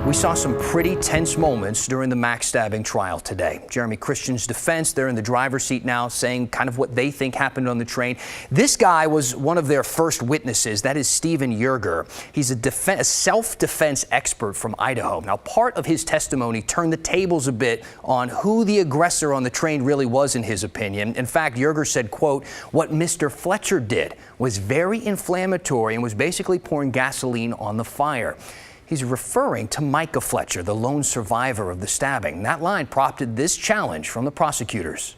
We saw some pretty tense moments during the Max stabbing trial today. Jeremy Christian's defense, they're in the driver's seat now, saying kind of what they think happened on the train. This guy was one of their first witnesses. That is Stephen Yerger. He's a self-defense expert from Idaho. Now, part of his testimony turned the tables a bit on who the aggressor on the train really was, in his opinion. In fact, Yerger said, quote, "What Mr. Fletcher did was very inflammatory and was basically pouring gasoline on the fire." He's referring to Micah Fletcher, the lone survivor of the stabbing. That line prompted this challenge from the prosecutors.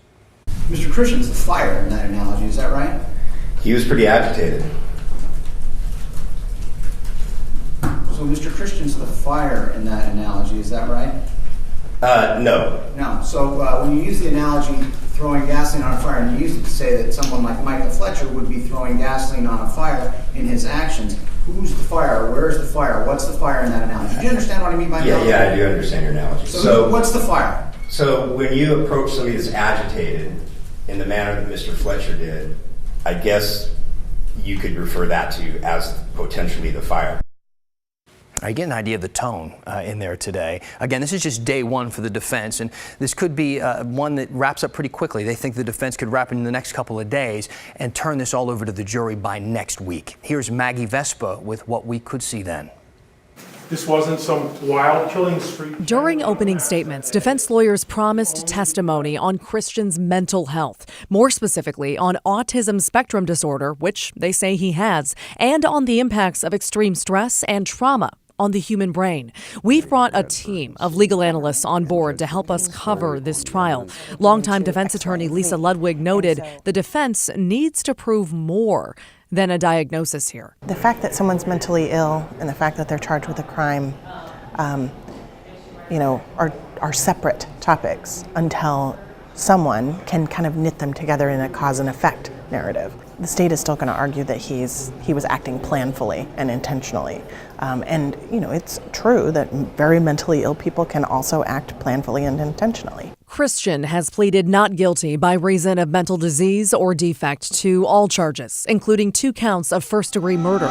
Mr. Christian's the fire in that analogy, is that right? He was pretty agitated. So Mr. Christian's the fire in that analogy, is that right? No. No. So when you use the analogy throwing gasoline on a fire, and you use it to say that someone like Micah Fletcher would be throwing gasoline on a fire in his actions, who's the fire? Where's the fire? What's the fire in that analogy? Do you understand what I mean by analogy? Yeah, I do understand your analogy. So what's the fire? So when you approach somebody that's agitated in the manner that Mr. Fletcher did, I guess you could refer that to as potentially the fire. I get an idea of the tone in there today. Again, this is just day one for the defense, and this could be one that wraps up pretty quickly. They think the defense could wrap it in the next couple of days and turn this all over to the jury by next week. Here's Maggie Vespa with what we could see then. This wasn't some wild killing spree. During opening statements, defense lawyers promised testimony on Christian's mental health, more specifically on autism spectrum disorder, which they say he has, and on the impacts of extreme stress and trauma on the human brain. We've brought a team of legal analysts on board to help us cover this trial. Longtime defense attorney Lisa Ludwig noted the defense needs to prove more than a diagnosis here. The fact that someone's mentally ill and the fact that they're charged with a crime, are separate topics until someone can kind of knit them together in a cause and effect narrative. The state is still going to argue that he was acting planfully and intentionally. It's true that very mentally ill people can also act planfully and intentionally. Christian has pleaded not guilty by reason of mental disease or defect to all charges, including 2 counts of first-degree murder.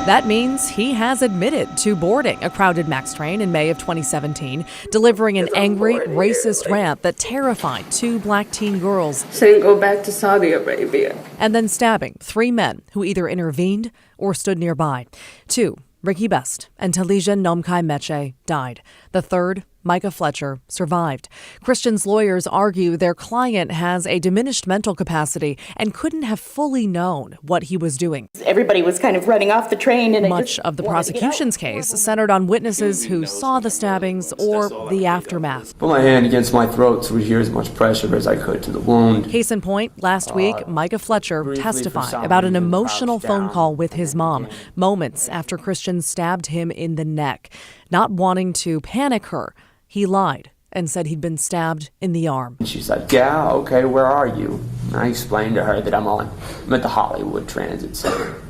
That means he has admitted to boarding a crowded Max train in May of 2017, delivering an angry, racist rant that terrified 2 black teen girls. Saying go back to Saudi Arabia. And then stabbing 3 men who either intervened or stood nearby. 2, Ricky Best and Talija Nomkai Meche, died. The third, Micah Fletcher, survived. Christian's lawyers argue their client has a diminished mental capacity and couldn't have fully known what he was doing. Everybody was kind of running off the train. And much of the prosecution's case centered on witnesses who saw the stabbings or the aftermath. Put my hand against my throat to adhere as much pressure as I could to the wound. Case in point, last week, Micah Fletcher testified about an emotional phone call with his mom moments after Christian stabbed him in the neck. Not wanting to panic her, he lied and said he'd been stabbed in the arm. She's like, yeah, okay, where are you? And I explained to her that I'm at the Hollywood Transit Center.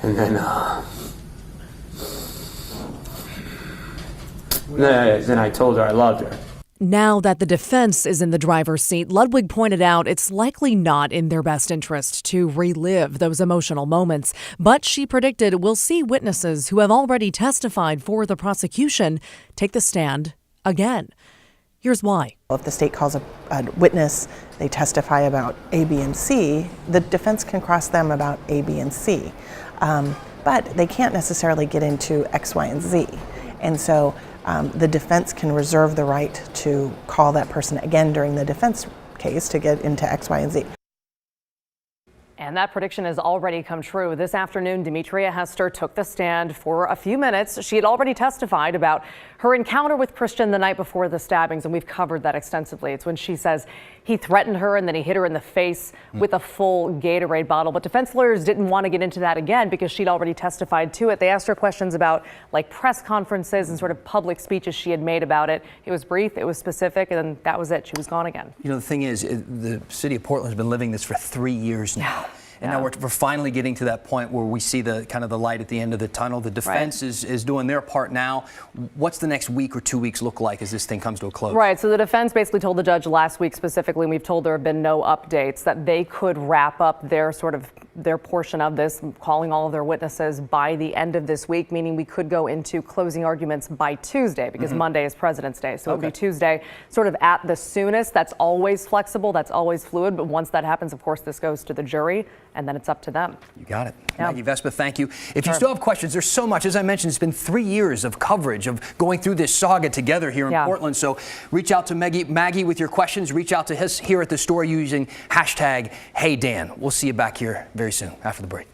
And then I told her I loved her. Now that the defense is in the driver's seat, Ludwig pointed out it's likely not in their best interest to relive those emotional moments. But she predicted we'll see witnesses who have already testified for the prosecution take the stand again. Here's why. If the state calls a witness, they testify about A, B, and C, the defense can cross them about A, B, and C. But they can't necessarily get into X, Y, and Z. And so the defense can reserve the right to call that person again during the defense case to get into X, Y, and Z. And that prediction has already come true. This afternoon, Demetria Hester took the stand for a few minutes. She had already testified about her encounter with Christian the night before the stabbings, and we've covered that extensively. It's when she says he threatened her and then he hit her in the face with a full Gatorade bottle. But defense lawyers didn't want to get into that again because she'd already testified to it. They asked her questions about like press conferences and sort of public speeches she had made about it. It was brief, it was specific, and then that was it. She was gone again. You know, the thing is, the city of Portland has been living this for 3 years now. And now we're finally getting to that point where we see the kind of the light at the end of the tunnel. The defense is doing their part now. What's the next week or 2 weeks look like as this thing comes to a close? Right. So the defense basically told the judge last week specifically, and we've told there have been no updates, that they could wrap up their sort of their portion of this, calling all of their witnesses by the end of this week, meaning we could go into closing arguments by Tuesday, because Monday is President's Day. So it would be Tuesday, sort of at the soonest. That's always flexible. That's always fluid. But once that happens, of course, this goes to the jury, and then it's up to them. You got it. Yeah. Maggie Vespa, thank you. If you still have questions, there's so much. As I mentioned, it's been 3 years of coverage of going through this saga together here in Portland. So reach out to Maggie with your questions. Reach out to us here at the store using hashtag HeyDan. We'll see you back here very soon after the break.